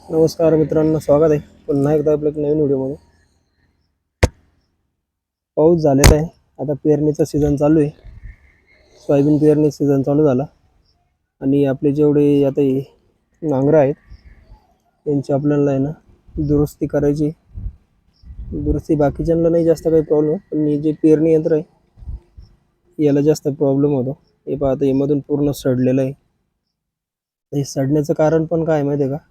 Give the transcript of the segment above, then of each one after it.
नमस्कार मित्रांनो, स्वागत आहे पुन्हा एकदा आपल्या एक नवीन व्हिडिओमध्ये. पाऊस झालेला आहे. आता पेरणीचा सीझन चालू आहे. सोयाबीन पेरणी सीझन चालू झाला आणि आपले जेवढे आता नांगरं आहेत त्यांची आपल्याला आहे ना दुरुस्ती करायची. दुरुस्ती बाकीच्यांना नाही जास्त काही प्रॉब्लेम, पण हे जे पेरणी यंत्र आहे याला जास्त प्रॉब्लेम होतो. हे पहा, आता यामधून पूर्ण सडलेलं आहे. हे सडण्याचं कारण पण काय माहिती आहे का?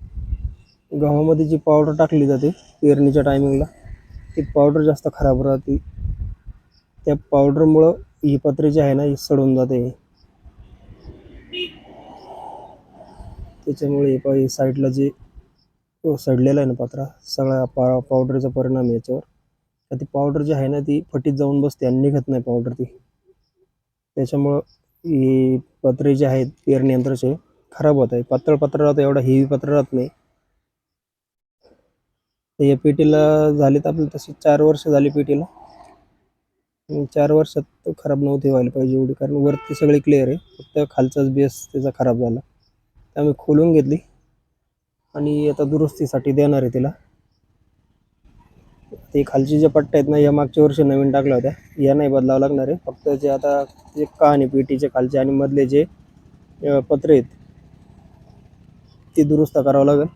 गव्हामध्ये जी पावडर टाकली जाते पेरणीच्या टायमिंगला, ती पावडर जास्त खराब राहते. त्या पावडरमुळं ही पत्रे जे आहे ना ही सडून जाते. त्याच्यामुळे हे साईडला जे सडलेलं आहे ना पत्रा, सगळा पावडरचा परिणाम आहे याच्यावर. तर ती पावडर जी आहे ना ती फटीत जाऊन बसते आणि निघत नाही पावडर ती. त्याच्यामुळं ही पत्रे जे आहेत पेरणी यंत्राचे खराब होत आहे. पातळ पत्र राहतं, एवढा हेवी पत्र राहत नाही. तर या पेटीला झालीत आपली तशी 4 वर्ष झाली पेटीला. 4 वर्षात खराब नव्हती व्हायला पाहिजे एवढी, कारण वरती सगळी क्लिअर आहे, फक्त खालचाच बेस त्याचा खराब झाला. त्यामुळे खोलून घेतली आणि आता दुरुस्तीसाठी देणार आहे तिला. ते खालची ज्या पट्ट्या आहेत ना या मागच्या वर्षी नवीन टाकल्या होत्या, या नाही बदलावं लागणार आहे. फक्त जे आता जे कहाणी पेटीचे खालचे आणि मधले जे पत्रे आहेत ती दुरुस्त करावं लागेल.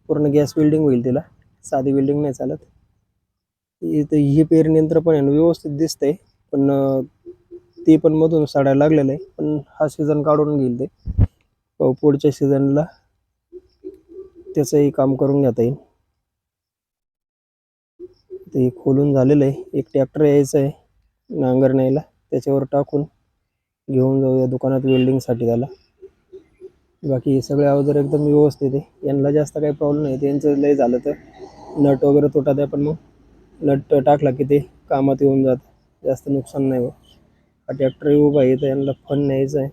पूर्ण गॅस वेल्डिंग होईल तिला, साधी वेल्डिंग नाही चालत. हे पेरणी यंत्र पण आहे ना व्यवस्थित दिसतंय, पण ते पण मधून सडायला लागलेलं आहे. पण हा सीझन काढून घेईल ते, पुढच्या सीझनला त्याचंही काम करून घेता येईल. ते खोलून झालेलं आहे. एक ट्रॅक्टर यायचं आहे नांगरण्याला, त्याच्यावर टाकून घेऊन जाऊया दुकानात वेल्डिंगसाठी त्याला. बाकी हे सगळे अवजार एकदम व्यवस्थित आहे. यांना जास्त काही प्रॉब्लेम नाही. त्यांचं लय झालं तर नट वगैरे तुटत आहे, पण मग नट टाकला की ते कामात येऊन जात, जास्त नुकसान नाही होत. हा ट्रॅक्टर उभा आहे तर यांना फन न्यायचं आहे.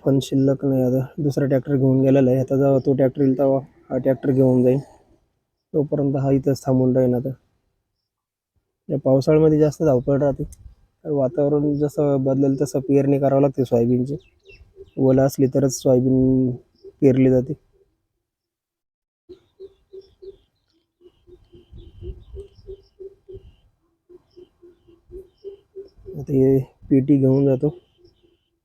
फन शिल्लक नाही, आता दुसरा ट्रॅक्टर घेऊन गेलेला आहे. आता जेव्हा तो ट्रॅक्टर येईल तेव्हा हा ट्रॅक्टर घेऊन जाईल. तोपर्यंत हा इथंच थांबून राहील. आता या पावसाळ्यामध्ये जास्त धावपळ राहते. वातावरण जसं बदलेल तसं पेरणी करावं लागते सोयाबीनची. ओला असली तरच सोयाबीन पेरली जाते. आता हे पेटी घेऊन जातो,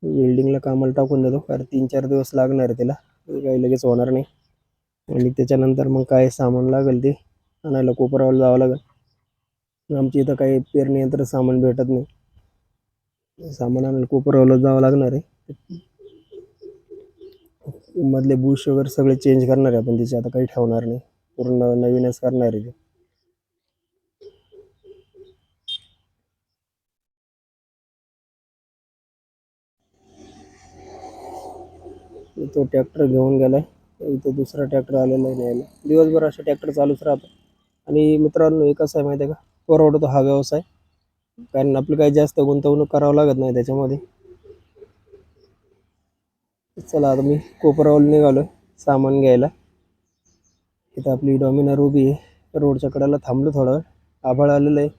वेल्डिंगला कामाला टाकून देतो, कारण 3-4 दिवस लागणार आहे त्याला, काही लगेच होणार नाही. आणि त्याच्यानंतर मग काय सामान लागेल ते आणायला कोपरावर जावं लागेल. आमच्या इथं काही पेरणी यंत्र सामान भेटत नाही, सामान आणायला कोपरावला जावं लागणार आहे. मधले बुश वगैरे सगळे चेंज करणार आहे आपण, तिचे आता काही ठेवणार नाही, पूर्ण नवीनच करणार आहे. तो ट्रॅक्टर घेऊन गेलाय, इथं दुसरा ट्रॅक्टर आलेला आहे न्यायला. दिवसभर असे ट्रॅक्टर चालूच राहतात. आणि मित्रांनो, एक असं आहे माहिती आहे का, परवडतो हा व्यवसाय, कारण आपलं काही जास्त गुंतवणूक करावं लागत नाही त्याच्यामध्ये. चला आता मी कोपरावला निघालो सामान घ्यायला. इथं आपली डॉमिनर उभी आहे, रोडच्या कडेला थांबलो थोडं. आभाळ आलेलं आहे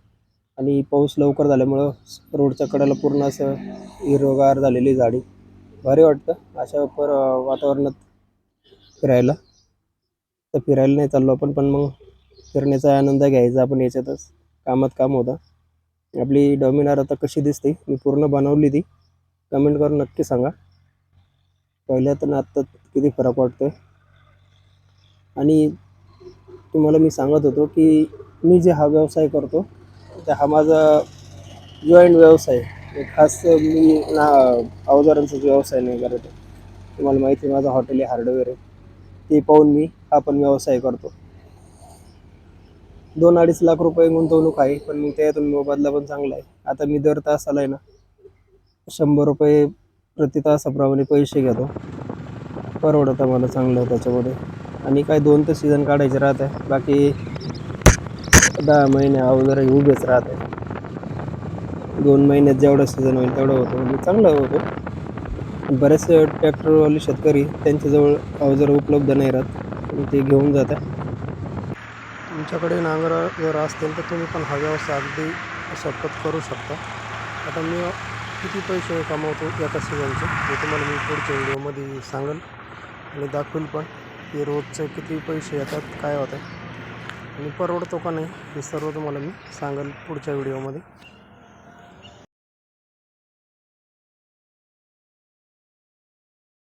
आणि पाऊस लवकर झाल्यामुळं रोडच्या कडेला पूर्ण असं हिरवगार झालेली झाडी, भारी वाटतं अशा वातावरणात फिरायला. तर फिरायला नाही चाललो आपण, पण मग फिरण्याचा आनंद घ्यायचा आपण याच्यातच, कामात काम होतं. आपली डॉमिनार आता कशी दिसते, मी पूर्ण बनवली ती, कमेंट करून नक्की सांगा. पहिल्यात आणि आत्ता किती फरक वाटतोय. आणि तुम्हाला मी सांगत होतो की मी जे हा व्यवसाय करतो तर हा माझा जॉईंट व्यवसाय आहे. खास मी अवजारांचा व्यवसाय नाही करत. तुम्हाला माहिती आहे माझं हॉटेल आहे, हार्डवेअर आहे, ते पाहून मी हा पण व्यवसाय करतो. 2-2.5 लाख रुपये गुंतवणूक आहे, पण मग त्यातून मोबदला पण चांगला आहे. आता मी दर तासाला आहे ना 100 रुपये प्रति तासाप्रमाणे पैसे घेतो. परवडतं मला चांगलं त्याच्यामध्ये. आणि काय 2 तर सीझन काढायचे राहत आहे, बाकी 10 महिने अवजार उभेच राहत आहे. 2 महिन्यात जेवढं सीझन होईल तेवढं होतं, म्हणजे चांगलं होतं. बरेचसे ट्रॅक्टरवाले शेतकरी त्यांच्याजवळ अवजार उपलब्ध नाही राहत, ते घेऊन जातात. तुमच्याकडे नांगर जर असतील तर तुम्ही पण हा व्यवसाय अगदी शपथ करू शकता. आता मी किती पैसे कमावतो एका सीझनचे हे तुम्हाला मी पुढच्या व्हिडिओमध्ये सांगेन. आणि दाखवेल पण की रोजचे किती पैसे येतात, काय होतं आणि परवडतो का नाही, हे सर्व तुम्हाला मी सांगेल पुढच्या व्हिडिओमध्ये.